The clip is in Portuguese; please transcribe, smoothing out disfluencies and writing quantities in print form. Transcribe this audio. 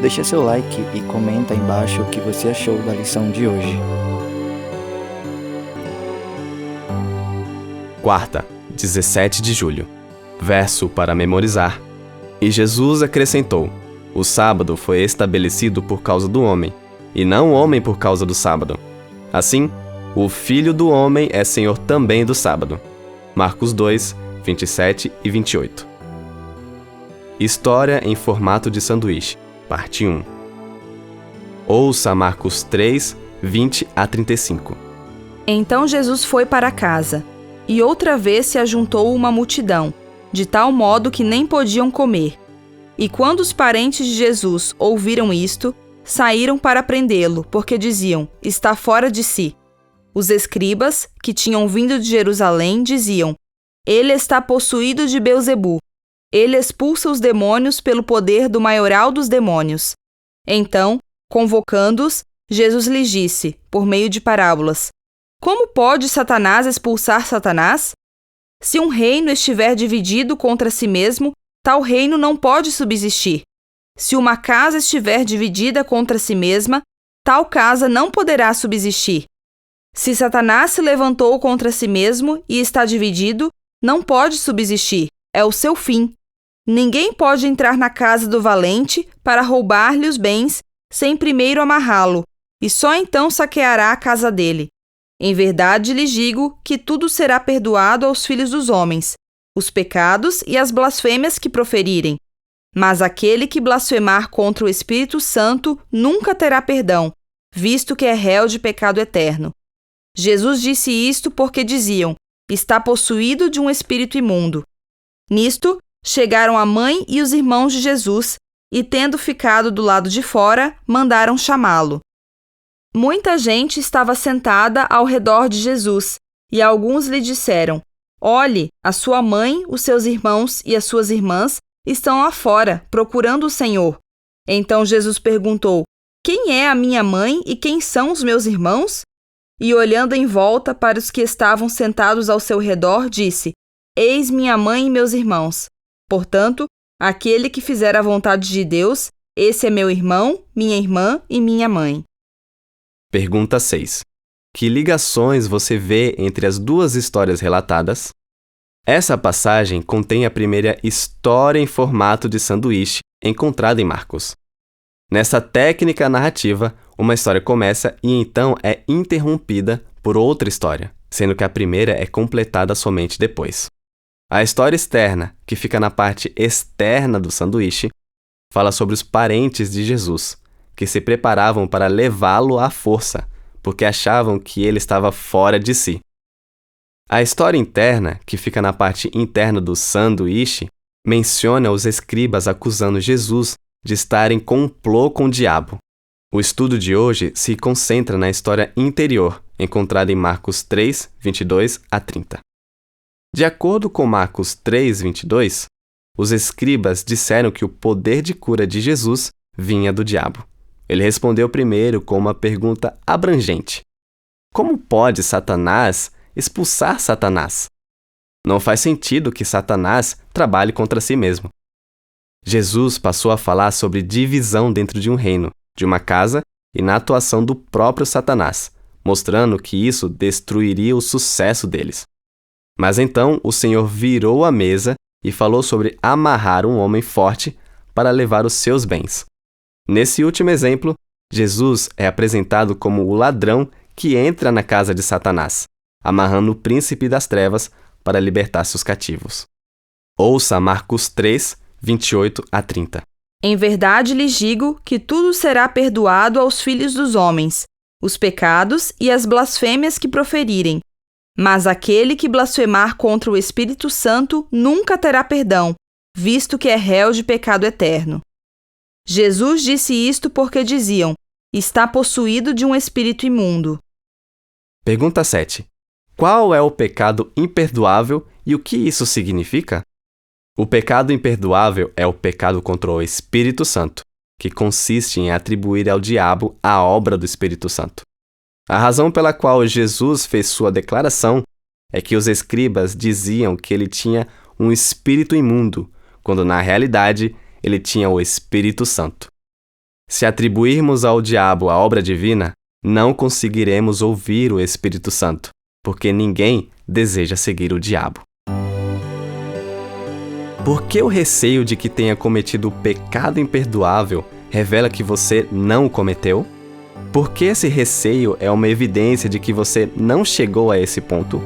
Deixa seu like e comenta aí embaixo o que você achou da lição de hoje. Quarta, 17 de julho. Verso para memorizar. E Jesus acrescentou: o sábado foi estabelecido por causa do homem, e não o homem por causa do sábado. Assim, o Filho do Homem é Senhor também do sábado. Marcos 2, 27 e 28. História em formato de sanduíche, parte 1. Ouça Marcos 3, 20 a 35. Então Jesus foi para casa, e outra vez se ajuntou uma multidão, de tal modo que nem podiam comer. E quando os parentes de Jesus ouviram isto, saíram para prendê-lo, porque diziam: está fora de si. Os escribas, que tinham vindo de Jerusalém, diziam: ele está possuído de Beelzebu. Ele expulsa os demônios pelo poder do maioral dos demônios. Então, convocando-os, Jesus lhes disse, por meio de parábolas: como pode Satanás expulsar Satanás? Se um reino estiver dividido contra si mesmo, tal reino não pode subsistir. Se uma casa estiver dividida contra si mesma, tal casa não poderá subsistir. Se Satanás se levantou contra si mesmo e está dividido, não pode subsistir. É o seu fim. Ninguém pode entrar na casa do valente para roubar-lhe os bens, sem primeiro amarrá-lo, e só então saqueará a casa dele. Em verdade lhes digo que tudo será perdoado aos filhos dos homens, os pecados e as blasfêmias que proferirem. Mas aquele que blasfemar contra o Espírito Santo nunca terá perdão, visto que é réu de pecado eterno. Jesus disse isto porque diziam: está possuído de um espírito imundo. Nisto, chegaram a mãe e os irmãos de Jesus, e tendo ficado do lado de fora, mandaram chamá-lo. Muita gente estava sentada ao redor de Jesus, e alguns lhe disseram: olhe, a sua mãe, os seus irmãos e as suas irmãs estão lá fora, procurando o Senhor. Então Jesus perguntou: quem é a minha mãe e quem são os meus irmãos? E olhando em volta para os que estavam sentados ao seu redor, disse: eis minha mãe e meus irmãos. Portanto, aquele que fizer a vontade de Deus, esse é meu irmão, minha irmã e minha mãe. Pergunta 6. Que ligações você vê entre as duas histórias relatadas? Essa passagem contém a primeira história em formato de sanduíche encontrada em Marcos. Nessa técnica narrativa, uma história começa e então é interrompida por outra história, sendo que a primeira é completada somente depois. A história externa, que fica na parte externa do sanduíche, fala sobre os parentes de Jesus, que se preparavam para levá-lo à força, porque achavam que ele estava fora de si. A história interna, que fica na parte interna do sanduíche, menciona os escribas acusando Jesus de estar em complô com o diabo. O estudo de hoje se concentra na história interior, encontrada em Marcos 3, 22 a 30. De acordo com Marcos 3, 22, os escribas disseram que o poder de cura de Jesus vinha do diabo. Ele respondeu primeiro com uma pergunta abrangente: como pode Satanás expulsar Satanás? Não faz sentido que Satanás trabalhe contra si mesmo. Jesus passou a falar sobre divisão dentro de um reino, de uma casa e na atuação do próprio Satanás, mostrando que isso destruiria o sucesso deles. Mas então o Senhor virou a mesa e falou sobre amarrar um homem forte para levar os seus bens. Nesse último exemplo, Jesus é apresentado como o ladrão que entra na casa de Satanás, amarrando o príncipe das trevas para libertar seus cativos. Ouça Marcos 3, 28 a 30. Em verdade lhes digo que tudo será perdoado aos filhos dos homens, os pecados e as blasfêmias que proferirem. Mas aquele que blasfemar contra o Espírito Santo nunca terá perdão, visto que é réu de pecado eterno. Jesus disse isto porque diziam: está possuído de um espírito imundo. Pergunta 7. Qual é o pecado imperdoável e o que isso significa? O pecado imperdoável é o pecado contra o Espírito Santo, que consiste em atribuir ao diabo a obra do Espírito Santo. A razão pela qual Jesus fez sua declaração é que os escribas diziam que ele tinha um espírito imundo, quando na realidade ele tinha o Espírito Santo. Se atribuirmos ao diabo a obra divina, não conseguiremos ouvir o Espírito Santo, porque ninguém deseja seguir o diabo. Por que o receio de que tenha cometido o pecado imperdoável revela que você não o cometeu? Por que esse receio é uma evidência de que você não chegou a esse ponto?